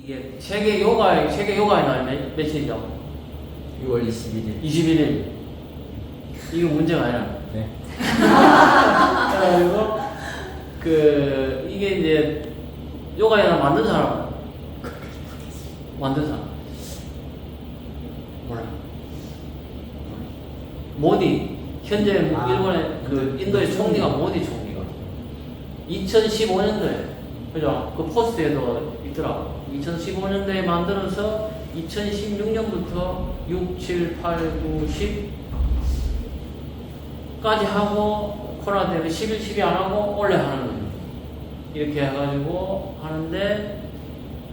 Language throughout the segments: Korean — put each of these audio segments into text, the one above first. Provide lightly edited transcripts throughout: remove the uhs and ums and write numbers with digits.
이게 세계 요가의 날 며칠이죠? 6월 21일. 21일. 이거 문제가 아니라. 네. 그래가지고 이게 이제 요가의 날 만든 사람. 만든 사람. 몰라. 모디. 현재 일본의 인도의 총리가 모디 총리가 2015년도에 그죠? 그 포스트에도 있더라고. 2015년도에 만들어서 2016년부터 6, 7, 8, 9, 10까지 하고 코로나 때문에 11, 12 안 하고 원래 하는 거예요. 이렇게 해가지고 하는데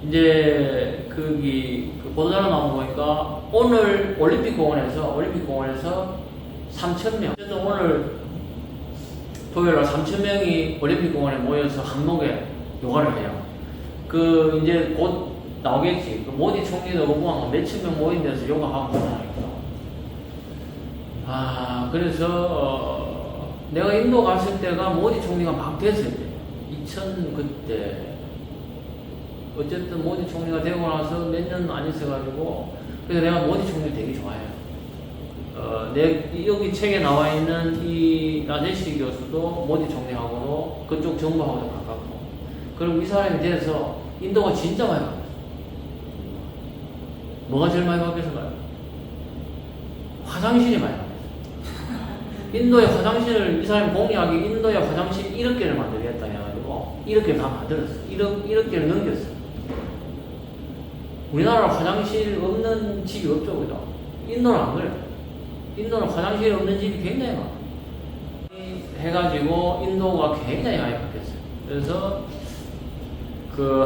이제 그 보도자료 나온 거 보니까 오늘 올림픽공원에서 3,000명. 어쨌든 오늘 토요일날 3,000명이 올림픽공원에 모여서 한목에 요가를 해요. 이제 곧 나오겠지. 모디 총리도 그동안 몇천 명 모인 데서 요가하고 하니까. 그래서 내가 인도 갔을 때가 모디 총리가 막 됐을 때. 2000 그때. 어쨌든 모디 총리가 되고 나서 몇 년 안 있어가지고. 그래서 내가 모디 총리 되게 좋아해요. 여기 책에 나와 있는 이 라제시 교수도 모디 총리하고도 그쪽 정부하고도 가깝고. 그리고 이 사람에 대해서 인도가 진짜 많이 바뀌었어. 뭐가 제일 많이 바뀌었을까요? 화장실이 많이 바뀌었어. 인도의 화장실을 이 사람이 공약이 인도의 화장실 1억 개를 만들겠다 해가지고 1억 개를 다 만들었어. 1억 개를 넘겼어. 우리나라 화장실 없는 집이 없죠, 그죠? 인도는 안 그래요. 인도는 화장실 없는 집이 굉장히 많아. 해가지고 인도가 굉장히 많이 바뀌었어요. 그래서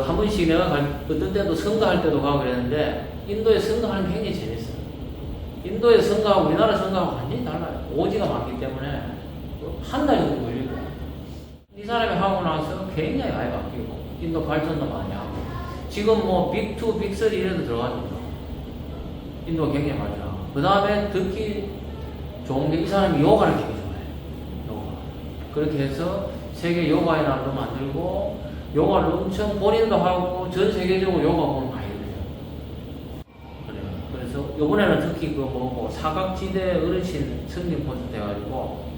한 번씩 내가 어떤 때도 선거할 때도 가고 그랬는데 인도에 선거하는 게 굉장히 재밌어요. 인도의 선거하고 우리나라 선거하고 완전히 달라요. 오지가 많기 때문에 한 달 정도 걸릴 거예요. 이 사람이 하고 나서 굉장히 많이 바뀌고 인도 발전도 많이 하고 지금 빅2, 빅3 이래도 들어가니까 인도가 굉장히 발전하고 그 다음에 특히 좋은 게 이 사람이 요가를 되게 좋아해요. 요가. 그렇게 해서 세계 요가의 날도 만들고 요가를 엄청 본인도 하고 전 세계적으로 요가 공을 많이 해요. 그래요. 그래서 요번에는 특히 사각지대 어르신 승진 포스트 돼가지고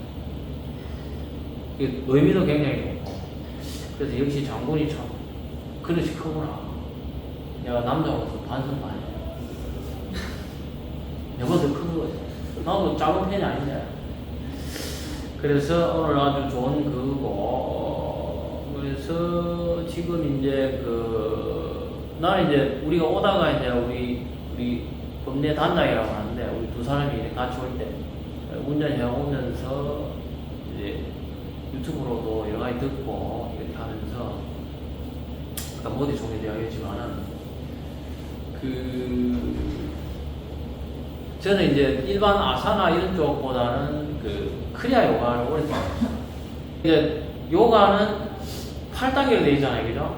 의미도 굉장히 좋고 그래서 역시 장군이 참 그릇이 크구나. 내가 남자로서 반성 많이 해요. 내가 더 큰 거지. 나도 작은 편이 아닌데. 그래서 오늘 아주 좋은 그거고, 그래서 지금 이제 나는 이제 우리가 오다가 이제 우리 법내 단장이라고 하는데, 우리 두 사람이 같이 올 때, 운전해 오면서 이제 유튜브로도 여러 가지 듣고, 이렇게 하면서, 모디 총리도 이야기했지만은, 저는 이제 일반 아사나 이런 쪽보다는 크리아 요가를 오랫동안 했어요. 이제 요가는 8단계로 되어 있잖아요, 그죠?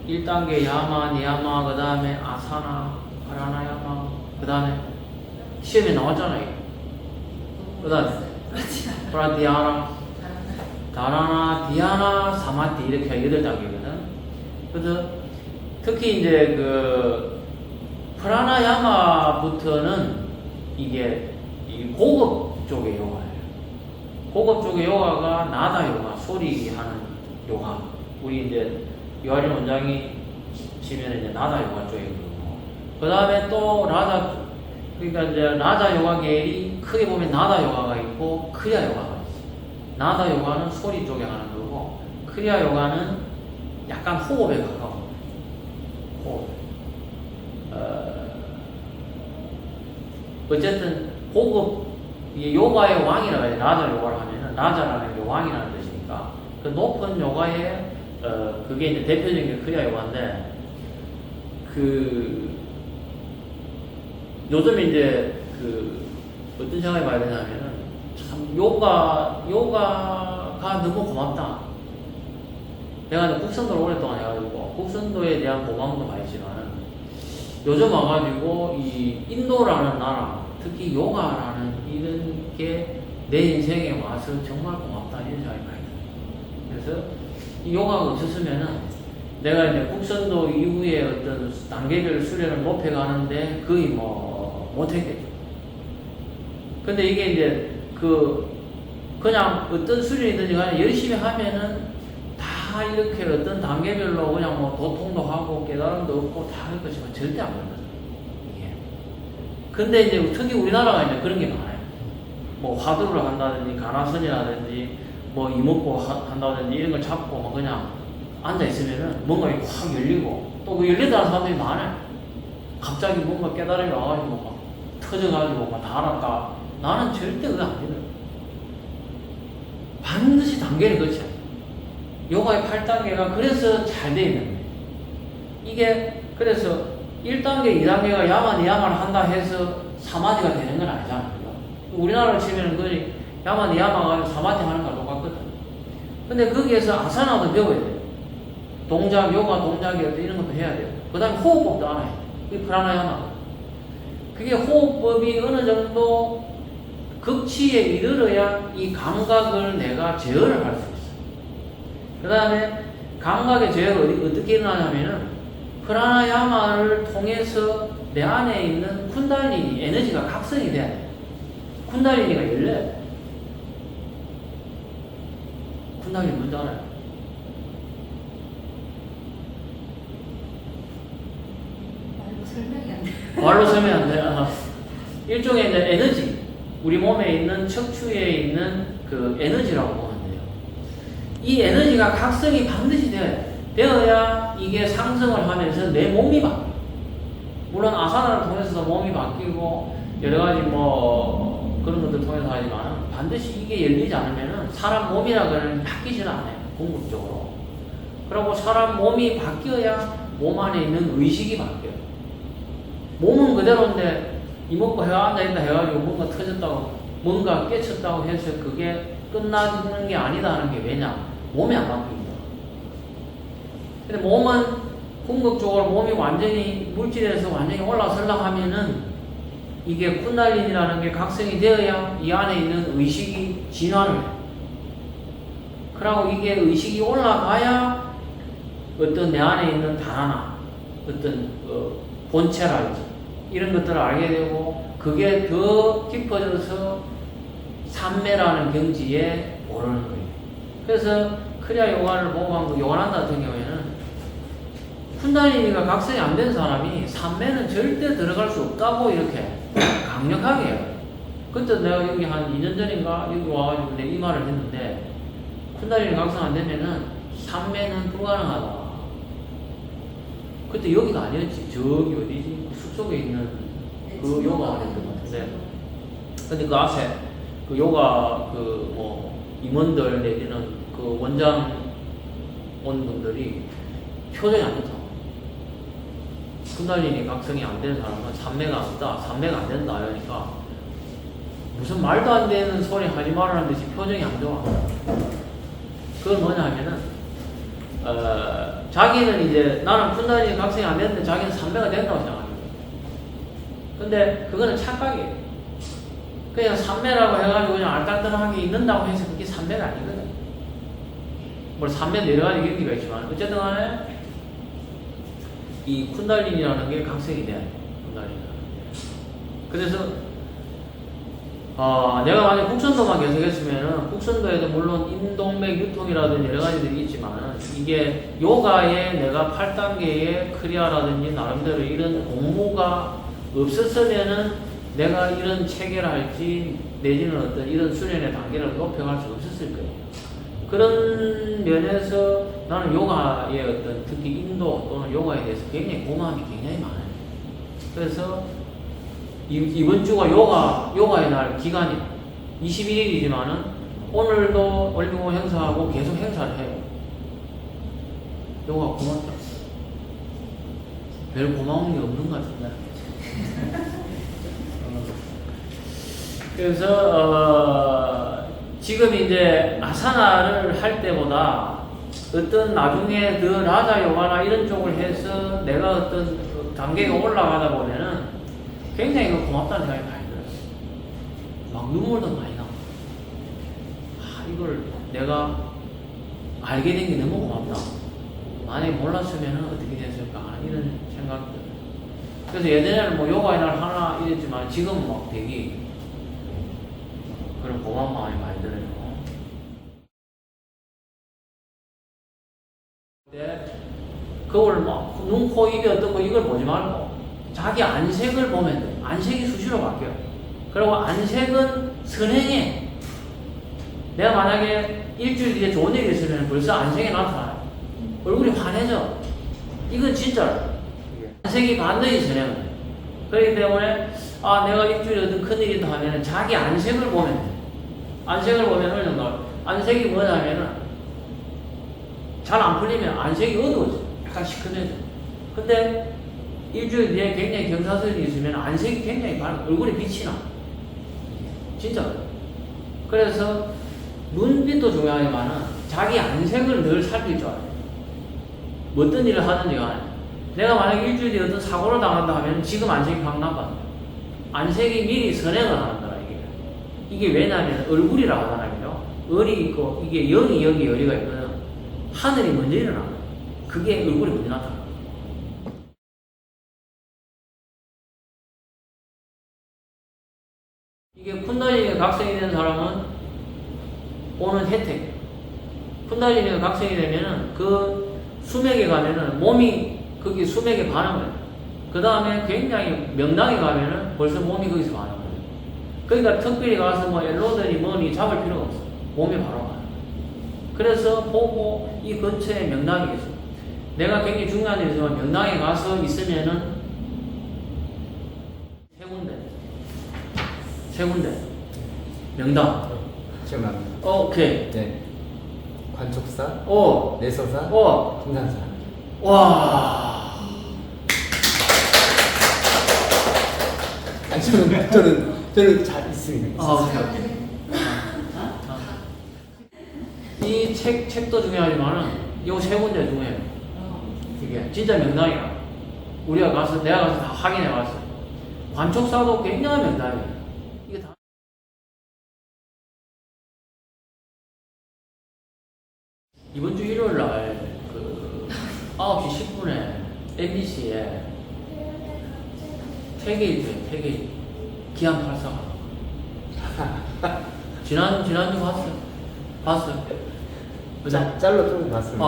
1단계 야마, 니야마, 그 다음에 아사나, 파라나야마, 그 다음에 시험에 나왔잖아요. 그 다음에 프라티아나, 다라나, 디아나, 사마티 이렇게 8단계거든. 그래서 특히 이제 프라나야마부터는 이게 고급 쪽의 요가예요. 고급 쪽의 요가가 나다 요가, 소리 하는 요가. 우리 이제 유아린 원장이 치면 이제 나다 요가 쪽에 그러고. 그 다음에 또 그러니까 이제 나다 요가 계열이 크게 보면 나다 요가가 있고 크리아 요가가 있어요. 나다 요가는 소리 쪽에 하는 거고, 크리아 요가는 약간 호흡에 가까워. 호흡. 어쨌든 고급 요가의 왕이라고 해야 돼. 라자 요가를 하면은 라자라는 게 왕이라는 뜻이니까 그 높은 요가의 그게 이제 대표적인 게 크리아 요가인데 요즘 이제 어떤 생각이 많이 드냐면은 참 요가가 너무 고맙다. 내가 국선도를 오랫동안 해가지고 국선도에 대한 고마움도 많이 있지만은 요즘 와가지고 이 인도라는 나라, 특히 요가라는 이런 게 내 인생에 와서 정말 고맙다 이런 생각이 많이 들어요. 그래서 이 요가가 없었으면은 내가 이제 국선도 이후에 어떤 단계별 수련을 높여가는데 거의 뭐 못했겠죠. 근데 이게 이제 그냥 어떤 수련이든지 간에 열심히 하면은 다 이렇게 어떤 단계별로 그냥 뭐 도통도 하고 깨달음도 얻고 다 할 것이면 절대 안 그렇거든. 이게. 근데 이제 특히 우리나라가 이제 그런 게 많아요. 뭐 화두를 한다든지 가나선이라든지 뭐 이목구 한다든지 이런 걸 잡고 뭐 그냥 앉아 있으면은 뭔가 이렇게 확 열리고 또 그 열리다는 사람들이 많아요. 갑자기 뭔가 깨달음이 와가지고 막 터져가지고 막 다 알았다. 나는 절대 그거 안 믿어요. 반드시 단계를 거쳐야 돼. 요가의 8단계가 그래서 잘 돼 있는 거예요. 이게 그래서 1단계, 2단계가 야마니야마를 한다 해서 사마디가 되는 건 아니잖아요. 우리나라로 치면 거의 야마니야마가 사마디 하는 거랑 똑같거든. 근데 거기에서 아사나도 배워야 돼요. 동작, 요가 동작이 이런 것도 해야 돼요. 그 다음에 호흡법도 알아야 돼요. 그게 프라나야마. 그게 호흡법이 어느 정도 극치에 이르러야 이 감각을 내가 제어를 할 수 있어요. 그 다음에 감각의 제어가 어떻게 일어나냐면은 프라나야마를 통해서 내 안에 있는 쿤달리니 에너지가 각성이 돼야 돼요. 쿤달리니가 열려야 돼요. 쿤달리니 뭔지 알아요? 말로 설명이 안 돼. 말로 설명이 안 돼요. 일종의 이제 에너지, 우리 몸에 있는 척추에 있는 그 에너지라고 보면 돼요. 이 에너지가 각성이 반드시 되어야 이게 상승을 하면서 내 몸이 바뀌어요. 물론 아사나를 통해서도 몸이 바뀌고 여러 가지 뭐 그런 것들 통해서 하지만 반드시 이게 열리지 않으면은 사람 몸이라는 건 바뀌지는 않아요. 궁극적으로. 그리고 사람 몸이 바뀌어야 몸 안에 있는 의식이 바뀌어요. 몸은 그대로인데 이먹고 해가 앉아있다 해가지고 뭔가 터졌다고 뭔가 깨쳤다고 해서 그게 끝나는 게 아니다는 게 왜냐? 몸이 안 바뀝니다. 근데 몸은 궁극적으로 몸이 완전히 물질에서 완전히 올라서려 하면은 이게 쿤달린이라는 게 각성이 되어야 이 안에 있는 의식이 진화를 해요. 그러고 이게 의식이 올라가야 어떤 내 안에 있는 다나나 어떤 본체랄지 이런 것들을 알게 되고 그게 더 깊어져서 삼매라는 경지에 오르는 거예요. 그래서 크리아 요가를 보고 요가난다 같은 경우에는 쿤달리니가 각성이 안 된 사람이 삼매는 절대 들어갈 수 없다고 이렇게 강력하게 해요. 그때 내가 여기 한 2년 전인가 여기 와가지고 내 이 말을 했는데 쿤달리니 각성 안 되면은 삼매는 불가능하다. 그때 여기가 아니었지. 저기 어디지? 숲속에 있는 그 요가가 됐던 것 같은데. 근데 그 앞에 그 요가 그 뭐 임원들 내지는 그 원장 온 분들이 표정이 안 좋다고. 쿤달리니 각성이 안 되는 사람은 삼매가 없다. 삼매가 안 된다. 이러니까 무슨 말도 안 되는 소리 하지 말라는 듯이 표정이 안 좋아. 그건 뭐냐 하면은 자기는 이제 나는 쿤달리니 각성이 안 됐는데 자기는 삼매가 된다고 생각합니다. 근데 그거는 착각이에요. 그냥 삼매라고 해가지고 그냥 알딱딱하게 있는다고 해서 그게 삼매가 아니거든. 뭐 삼매 여러 가지 경기가 있지만 어쨌든 간에 이 쿤달리니라는 게 각성이 돼야 돼요. 쿤달리니. 그래서 내가 만약 국선도만 계속했으면은 국선도에도 물론 인동맥 유통이라든지 여러 가지들이 있지만 이게 요가에 내가 8단계의 크리아라든지 나름대로 이런 공부가 없었으면은 내가 이런 체계랄지 내지는 어떤 이런 수련의 단계를 높여갈 수 없었을 거예요. 그런 면에서 나는 요가의 어떤 특히 인도 또는 요가에 대해서 굉장히 고마움이 굉장히 많아요. 그래서 이번 주가 요가의 날 기간이 21일이지만은 오늘도 올림픽 행사하고 계속 행사를 해요. 요가 고맙다. 별 고마운 게 없는 것 같은데. 그래서 지금 이제 아사나를 할 때보다 어떤 나중에 더 라자 요가나 이런 쪽을 해서 내가 어떤 단계가 올라가다 보면은 굉장히 고맙다는 생각이 많이 들어요. 막 눈물도 많이 나고. 이걸 내가 알게 된 게 너무 고맙다. 만약에 몰랐으면 어떻게 됐을까 이런 생각들. 그래서 예전에는 뭐 요가의 날 하나 이랬지만 지금 막 되게 그런 고마운 마음이 많이 들어요. 근데 그걸 막 눈, 코, 입이 어떻고 이걸 보지 말고 자기 안색을 보면 돼. 안색이 수시로 바뀌어. 그리고 안색은 선행해. 내가 만약에 일주일 뒤에 좋은 일이 있으면 벌써 안색이 나타나요. 얼굴이 환해져. 이건 진짜로. 안색이 반드시 선행을 해. 그렇기 때문에 내가 일주일에 어떤 큰일이다 하면 자기 안색을 보면 돼. 안색을 보면 어느 정도. 안색이 뭐냐면은 잘 안 풀리면 안색이 어두워져. 약간 시큰해져. 근데 일주일 뒤에 굉장히 경사스러운 일이 있으면 안색이 굉장히 밝아. 얼굴에 빛이 나. 진짜. 그래서 눈빛도 중요하지만은 자기 안색을 늘 살필 줄 알아요. 어떤 일을 하든지 간에. 내가 만약에 일주일 뒤에 어떤 사고를 당한다 하면 지금 안색이 확 나빠. 안색이 미리 선행을 하는 거라, 이게. 이게 왜냐면 얼굴이라고 하잖아요. 을이 있고, 이게 여기 열이가 있거든. 하늘이 먼저 일어나. 그게 얼굴이 먼저 나타나. 이게 쿤달리니가 각성이 된 사람은 오는 혜택. 쿤달리니가 각성이 되면은 그 수맥에 가면은 몸이 거기 수맥에 반응을 해요. 그 다음에 굉장히 명당에 가면은 벌써 몸이 거기서 반응을 해요. 그러니까 특별히 가서 뭐 엘로더니 뭐니 잡을 필요가 없어. 몸이 바로 가요. 그래서 보고 이 근처에 명당이 있어. 내가 굉장히 중요한 일이지만 명당에 가서 있으면은 세 군데. 명당. 기억납니다. 오케이. 네. 관촉사, 오. 내서사, 오. 금산사. 와. 아니 저는 잘 있습니다. 오케이. 이 책도 중요하지만은 요 세 군데 중요해요. 이게 진짜 명당이야. 내가 가서 다 확인해 봤어. 관촉사도 굉장히 명당이에요. 이게 다. 이번 주 일요일 날 9시 10분에 MBC에 태계일주에 기안 84가 지난주 봤어요? 짤로 좀 봤습니다.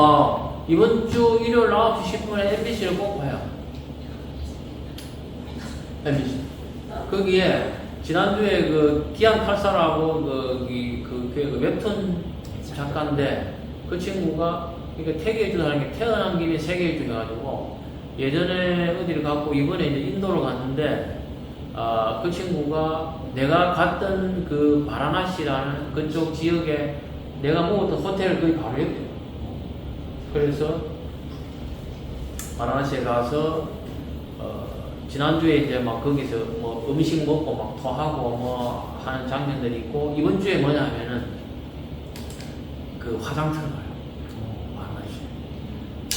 이번 주 일요일 9시 10분에 MBC를 꼭 봐요. MBC. 거기에 지난주에 그 기안 84라고 그 웹툰 작가인데 그 친구가 그러니까 태계일주라는 게 태어난 김에 세계일주 해가지고 예전에 어디를 갔고 이번에 이제 인도를 갔는데 그 친구가 내가 갔던 그 바라나시라는 그쪽 지역에 내가 묵었던 호텔 거의 바로 옆에. 그래서 바라나시에 가서 지난주에 이제 막 거기서 뭐 음식 먹고 막 토하고 뭐 하는 장면들이 있고 이번 주에 뭐냐면은 그 화장터를 가요.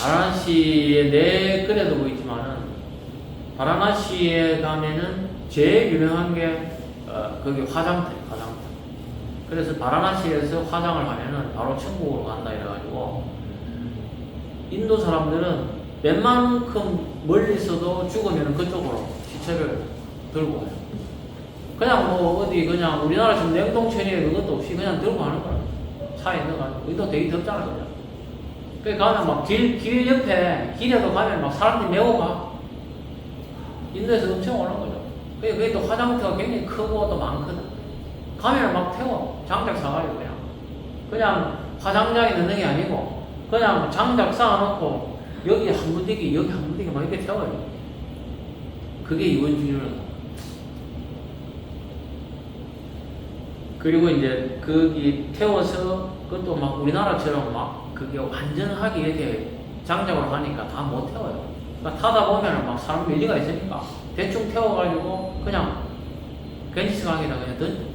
바라나시에 내 글에도 보이지만은 바라나시에 가면은 제일 유명한 게 거기 화장터. 그래서 바라나시에서 화장을 하면은 바로 천국으로 간다 이래가지고 인도 사람들은 웬만큼 멀리서도 죽으면 그쪽으로 시체를 들고 와요. 그냥 뭐 어디 그냥 우리나라처럼 냉동처리에 그것도 없이 그냥 들고 가는 거야. 차에 넣어가지고. 인도 되게 덥잖아 그냥. 그래 가면 막 길 옆에 길에도 가면 막 사람들이 메고 가. 인도에서 엄청 오는 거죠. 그게 또 화장터가 굉장히 크고 또 많거든. 가면 막 태워. 장작 사가지고 그냥 화장장에 넣는 게 아니고 그냥 장작 쌓아놓고 여기 한 분대기 막 이렇게 태워요. 그게 이번 주일은. 그리고 이제 거기 태워서 그것도 막 우리나라처럼 막 그게 완전하게 이렇게 장작으로 가니까 다 못 태워요. 그러니까 타다 보면은 막 사람 밀리가 있으니까 대충 태워가지고 그냥 겐지스 강에다 그냥 던져.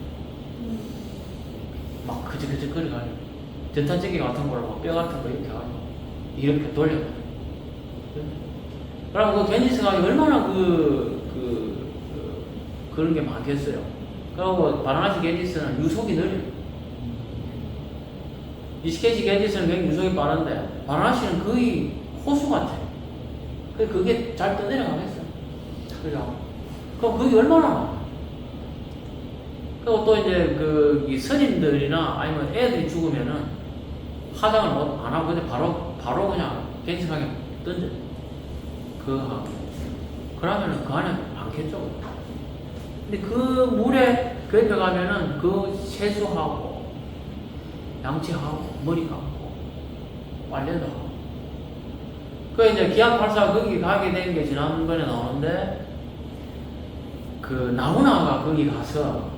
막 그저 거려가지고 전탄찌개 같은 걸로 막 뼈 같은 거 이렇게 해가지고 이렇게 돌려. 그럼 그 겐지스 강이 얼마나 그런 게 많겠어요. 그리고 바라나시 겐지스는 유속이 느려요. 이시케시 겐지스는 굉장히 유속이 빠른데 바라나시는 거의 호수 같아. 그게 잘 떠내려가겠어. 그죠? 그럼 그게 얼마나 많아? 그리고 또 이제 이 스님들이나 아니면 애들이 죽으면은 화장을 안 하고 그냥 바로 그냥 갱신하게 던져. 그러면은 그 안에 많겠죠. 근데 그 물에 들어가면은 그 세수하고 양치하고 머리 감고 빨래도 하고. 그 이제 기안 84 거기 가게 된 게 지난번에 나오는데 나훈아가 거기 가서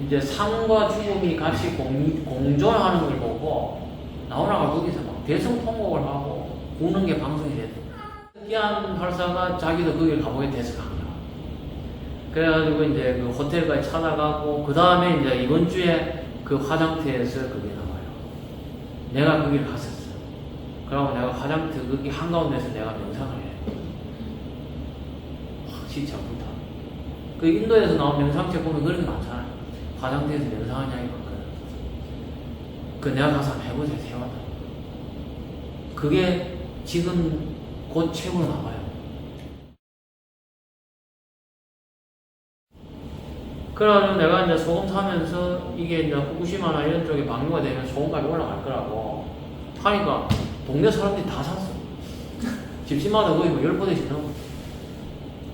이제 삶과 죽음이 같이 공존하는 걸 보고 나훈아가 거기서 막 대성통곡을 하고 우는 게 방송이 됐대. 기안 84가 자기도 거기 가보게 돼서 간 거야. 그래가지고 이제 그 호텔까지 찾아가고 그 다음에 이제 이번 주에 그 화장터에서 그게 나와요. 내가 거기를 갔었어. 그러고 내가 화장터 거기 한가운데서 내가 명상을 해. 진짜 아프다. 그 인도에서 나온 명상책 보면 그런 게 많잖아요. 화장터에서 명상하냐 이거거든. 내가 가서 한번 해보세요. 세워다. 그게 지금 곧 책으로 나와요. 그래가지고 내가 이제 소금 사면서 이게 이제 후쿠시마나 이런 쪽에 방류가 되면 소금값이 올라갈 거라고 하니까 동네 사람들이 다 샀어. 집집마다 거의 뭐 10포대씩 넘어.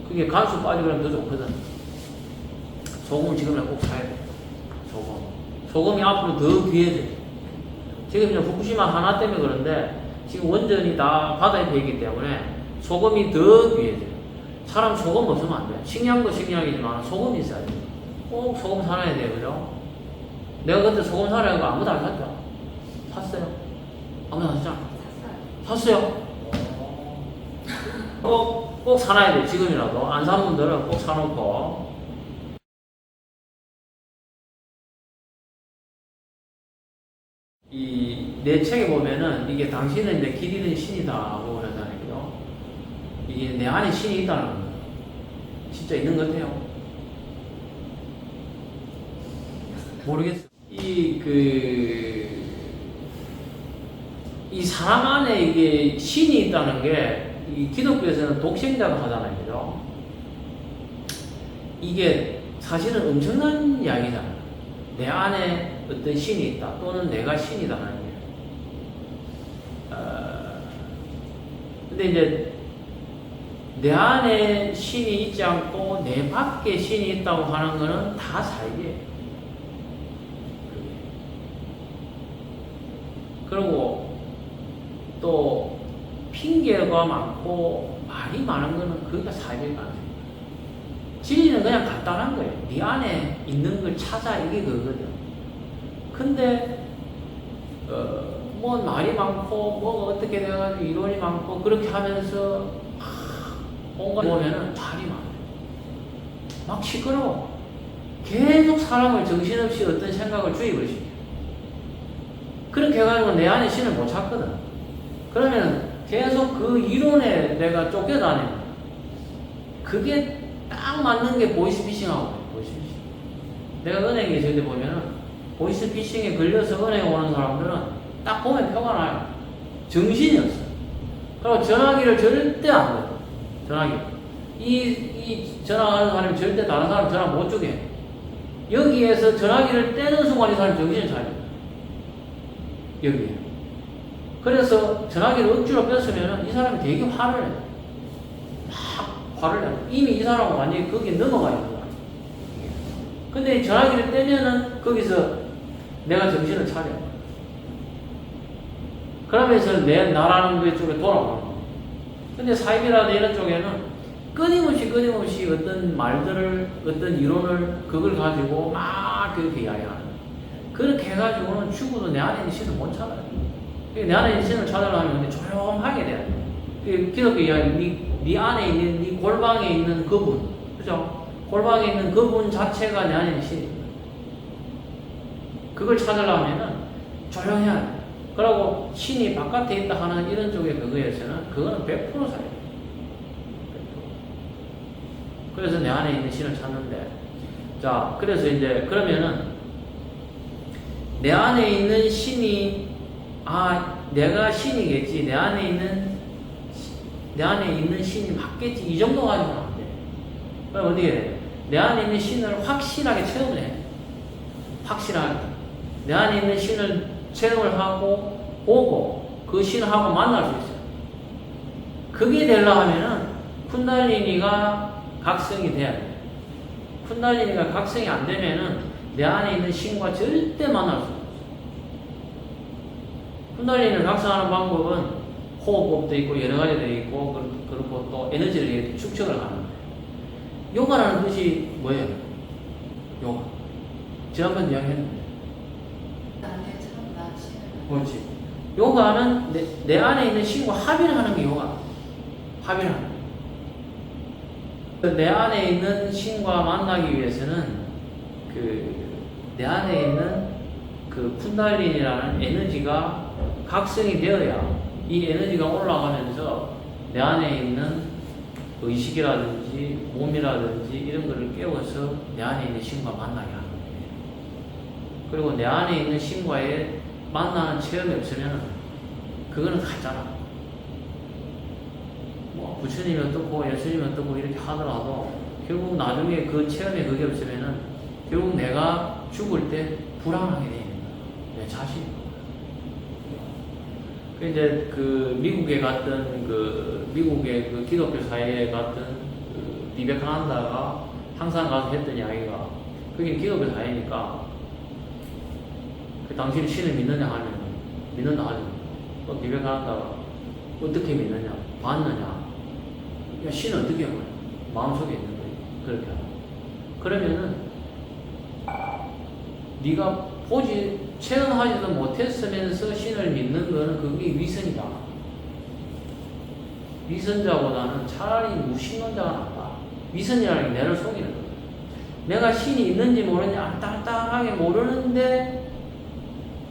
그게 간수 빠지고 그러면 더 좋거든. 소금을 지금은 꼭 사야 돼. 소금이 앞으로 더 귀해져. 지금 이제 후쿠시마 하나 때문에 그런데 지금 원전이 다 바다에 배이기 때문에 소금이 더 귀해져요. 사람 소금 없으면 안 돼. 식량도 식량이지만 소금이 있어야 돼. 꼭 소금 사놔야 돼요. 그죠? 내가 그때 소금 사려고 아무도 안 샀죠? 샀어요? 아무도 안 샀잖아. 샀어요? 꼭 사놔야 돼. 지금이라도. 안 산 분들은 꼭 사놓고. 내 책에 보면은 이게 당신은 이제 길이는 신이다고 그러잖아요. 이게 내 안에 신이 있다는 거예요. 진짜 있는 것 같아요. 모르겠어요. 이 사람 안에 이게 신이 있다는 게 이 기독교에서는 독생자가 하잖아요. 그죠? 이게 사실은 엄청난 이야기잖아요. 내 안에 어떤 신이 있다 또는 내가 신이다 하는 게. 근데 이제 내 안에 신이 있지 않고 내 밖에 신이 있다고 하는 거는 다 사이에요. 그리고 또 핑계가 많고 말이 많은 거는 그게 사이일 가능해요. 진리는 그냥 간단한 거예요. 네 안에 있는 걸 찾아 이게 그거거든. 근데 뭐 말이 많고 뭐가 어떻게 돼가지고 이론이 많고 그렇게 하면서 뭔가 보면은 말이 많아요. 막 시끄러워. 계속 사람을 정신없이 어떤 생각을 주입을 시켜. 그렇게 해가지고 내 안에 신을 못 찾거든. 그러면 계속 그 이론에 내가 쫓겨다니는 그게 딱 맞는 게 보이스피싱하고 보이스피싱. 내가 은행에 있을 때 보면은 보이스피싱에 걸려서 은행에 오는 사람들은 딱 보면 표가 나요. 정신이 없어. 그리고 전화기를 절대 안 돼. 전화기. 이 전화하는 사람이 절대 다른 사람 전화 못 주게. 여기에서 전화기를 떼는 순간 이 사람이 정신을 차려. 여기에. 그래서 전화기를 억지로 뺐으면 이 사람이 되게 화를 내. 막 화를 내. 이미 이 사람은 완전히 거기에 넘어가 있는 거야. 근데 전화기를 떼면은 거기서 내가 정신을 차려. 그러면서 나라는 그 쪽에 돌아오는 거야. 근데 사입이라든 이런 쪽에는 끊임없이 어떤 말들을, 어떤 이론을 그걸 가지고 막 그렇게 이야기하는 거야. 그렇게 해가지고는 죽어도 내 안에 있는 신을 못 찾아요. 내 안에 있는 신을 찾으려면 조용하게 돼야 돼. 기독교 이야기, 네 안에 있는, 네 골방에 있는 그분, 그죠? 골방에 있는 그분 자체가 내 안에 있는 신입니다. 그걸 찾으려면은 조용해야 돼. 그리고 신이 바깥에 있다 하는 이런 쪽의 그거에서는 그거는 100% 사야 돼. 100%. 그래서 내 안에 있는 신을 찾는데, 자, 그래서 이제 그러면은 내 안에 있는 신이 내가 신이겠지, 내 안에 있는 신이 맞겠지, 이 정도 가지고는 안 돼. 그럼 어떻게 돼? 내 안에 있는 신을 확실하게 체험을 해. 확실하게. 내 안에 있는 신을 체험을 하고, 보고, 그 신하고 만날 수 있어요. 그게 되려고 하면은, 쿤달리니가 각성이 돼야 돼. 쿤달리니가 각성이 안 되면은, 내 안에 있는 신과 절대 만날 수 없어. 쿤달리니를 각성하는 방법은 호흡법도 있고 여러 가지도 있고 그렇고 또 에너지를 축적을 하는 거예요. 요가라는 뜻이 뭐예요? 요가. 지난번 이야기했는데. 나한테 처음 나 신을. 그렇지. 요가는 내 안에 있는 신과 합의를 하는 게 요가. 합의를 하는 거예요. 내 안에 있는 신과 만나기 위해서는 내 안에 있는 그 쿤달리니라는 에너지가 각성이 되어야 이 에너지가 올라가면서 내 안에 있는 의식이라든지 몸이라든지 이런 거를 깨워서 내 안에 있는 신과 만나게 하는 거예요. 그리고 내 안에 있는 신과의 만나는 체험이 없으면 그거는 가짜라. 뭐 부처님이 어떻고 예수님이 어떻고 이렇게 하더라도 결국 나중에 그 체험이 그게 없으면은 결국 내가 죽을 때 불안하게 되는 거야. 내 자신. 이제 미국의 미국의 그 기독교 사회에 갔던 비베카난다가 항상 가서 했던 이야기가, 그게 기독교 사회니까, 당신이 신을 믿느냐 하면, 믿는다 하죠. 비베카난다가 어떻게 믿느냐? 봤느냐? 야, 신은 어떻게 한 거야? 마음속에 있는 거야. 그렇게 하고. 그러면은, 네가 체험하지도 못했으면서 신을 믿는 거는 그게 위선이다. 위선자보다는 차라리 무신론자가 낫다. 위선이라는 게 내를 속이는 거야. 내가 신이 있는지 모르는지 안딱딱하게 모르는데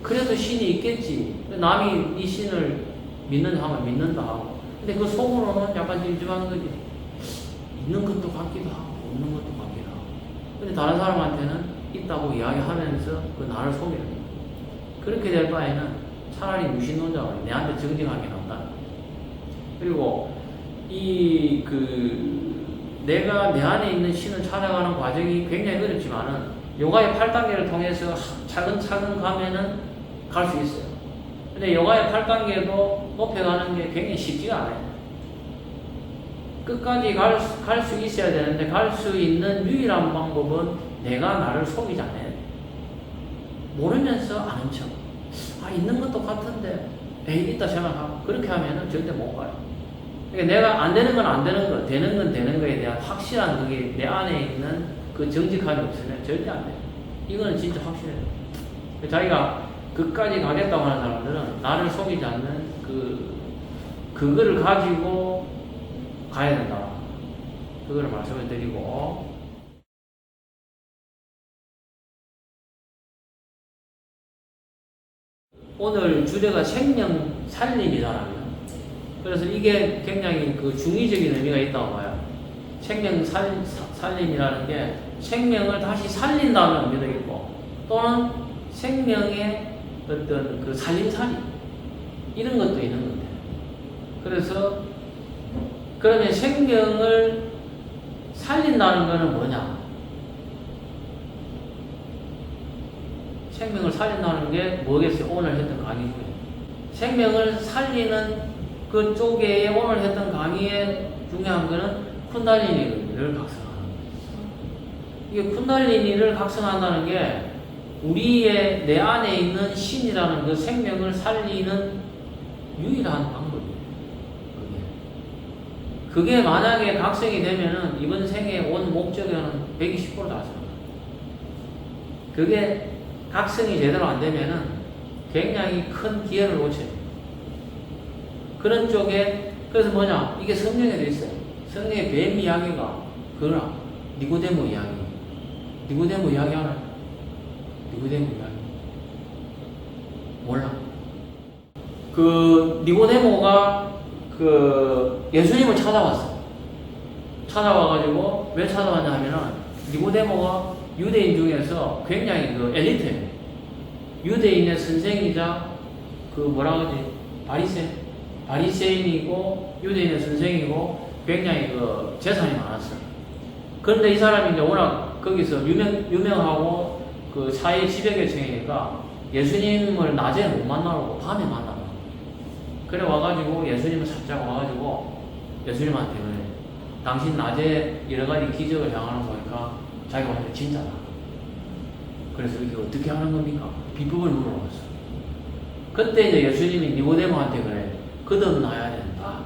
그래도 신이 있겠지. 남이 이 신을 믿는다 하면 믿는다 하고. 근데 그 속으로는 약간 찜찜한 거지. 있는 것도 같기도 하고 없는 것도 같기도 하고. 근데 다른 사람한테는 있다고 이야기하면서 그 나를 속이는 거야. 그렇게 될 바에는 차라리 무신론자가 내한테 정직하게 낫다. 그리고 내가 내 안에 있는 신을 찾아가는 과정이 굉장히 어렵지만은 요가의 8단계를 통해서 차근차근 가면은 갈 수 있어요. 근데 요가의 8단계도 높여가는 게 굉장히 쉽지가 않아요. 끝까지 갈 수 있어야 되는데 갈 수 있는 유일한 방법은 내가 나를 속이지 않아야 돼. 모르면서 아는 척. 있는 것도 같은데, 있다 생각하고, 그렇게 하면은 절대 못 가요. 그러니까 내가 안 되는 건 안 되는 거, 되는 건 되는 거에 대한 확실한 그게 내 안에 있는 그 정직함이 없으면 절대 안 돼요. 이거는 진짜 확실해요. 자기가 그까지 가겠다고 하는 사람들은 나를 속이지 않는 그거를 가지고 가야 된다. 그거를 말씀을 드리고, 오늘 주제가 생명 살림이잖아요. 그래서 이게 굉장히 중의적인 의미가 있다고 봐요. 생명 살림이라는 게 생명을 다시 살린다는 의미도 있고, 또는 생명의 어떤 살림살이 이런 것도 있는 것 같아요. 그래서 그러면 생명을 살린다는 것은 뭐냐? 생명을 살린다는 게 뭐겠어요? 오늘 했던 강의 중에. 생명을 살리는 그쪽에 오늘 했던 강의의 중요한 거는 쿤달리니를 각성하는 거예요. 이게 쿤달리니를 각성한다는 게 우리의 내 안에 있는 신이라는 그 생명을 살리는 유일한 방법이에요. 그게 만약에 각성이 되면은 이번 생에 온 목적에는 120% 달성합니다. 그게 각성이 제대로 안 되면은 굉장히 큰 기회를 놓쳐요. 그런 쪽에, 그래서 뭐냐, 이게 성경에 돼 있어요. 성경의 뱀 이야기가 그거나 니고데모 이야기. 니고데모 이야기 알아요? 니고데모 이야기 몰라. 니고데모가 예수님을 찾아왔어. 찾아와가지고 왜 찾아왔냐 하면은 니고데모가 유대인 중에서 굉장히 엘리트예요. 유대인의 선생이자 뭐라 그러지? 바리새인이고 유대인의 선생이고 굉장히 그 재산이 많았어요. 그런데 이 사람이 이제 워낙 거기서 유명하고 그 사회 지배계층이니까 예수님을 낮에 못 만나고 밤에 만나고 그래 와가지고 예수님을 살짝 와가지고 예수님한테 그래 당신 낮에 여러 가지 기적을 향하는 거니까 자기가 완전 진짜다. 그래서 이게 어떻게 하는 겁니까? 비법을 물어봤어. 그때 이제 예수님이 니고데모한테 그래 거듭나야 된다.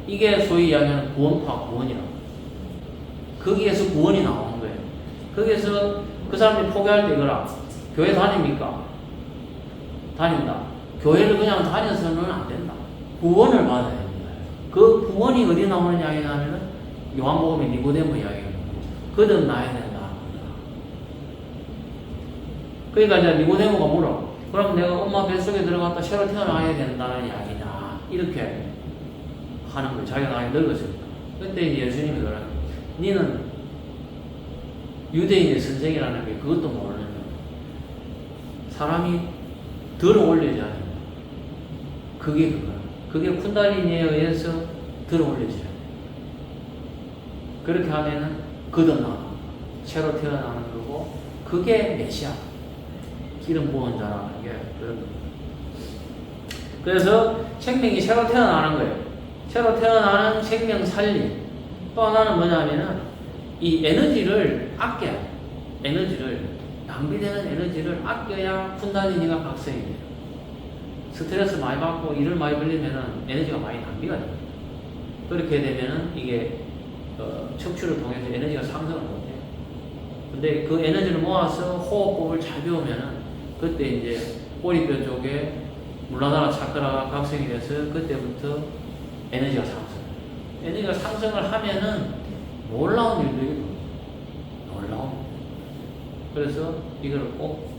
이게 소위 이야기하는 구원이라고. 거기에서 구원이 나오는 거예요. 거기에서 그 사람들이 포기할 때 이거라. 교회 다닙니까? 다닌다. 교회를 그냥 다녀서는 안 된다. 구원을 받아야 된다. 그 구원이 어디 나오는 이야기냐면은 요한복음의 니고데모 이야기입니다. 거듭나야 된다. 그러니까 이제 니고데모가 물어. 그럼 내가 엄마 뱃속에 들어갔다 새로 태어나야 된다는 이야기냐. 이렇게 하는 거예요. 자기가 나이 늙었으니까. 그때 이제 예수님이 그러는 거예요. 니는 유대인의 선생이라는 게 그것도 모르는 거예요. 사람이 들어 올리지 않아요. 그게 그거야. 그게 쿤달리니에 의해서 들어 올리지 않아요. 그렇게 하면은 거듭나. 새로 태어나는 거고, 그게 메시아. 기름 부은 자라는 게 그런 겁니다. 그래서 생명이 새로 태어나는 거예요. 새로 태어나는 생명 살림. 또 하나는 뭐냐면은 이 에너지를 아껴야 돼. 에너지를 낭비되는 에너지를 아껴야 쿤달리니가 각성이 돼요. 스트레스 많이 받고 일을 많이 벌리면은 에너지가 많이 낭비가 돼요. 그렇게 되면은 이게 척추를 통해서 에너지가 상승을 못해요. 근데 그 에너지를 모아서 호흡법을 잘 배우면은 그때 이제 꼬리뼈 쪽에 물라나라 차크라가 각성이 돼서 그때부터 에너지가 상승. 에너지가 상승을 하면은 놀라운 일들이 놀라운. 그래서 이걸 꼭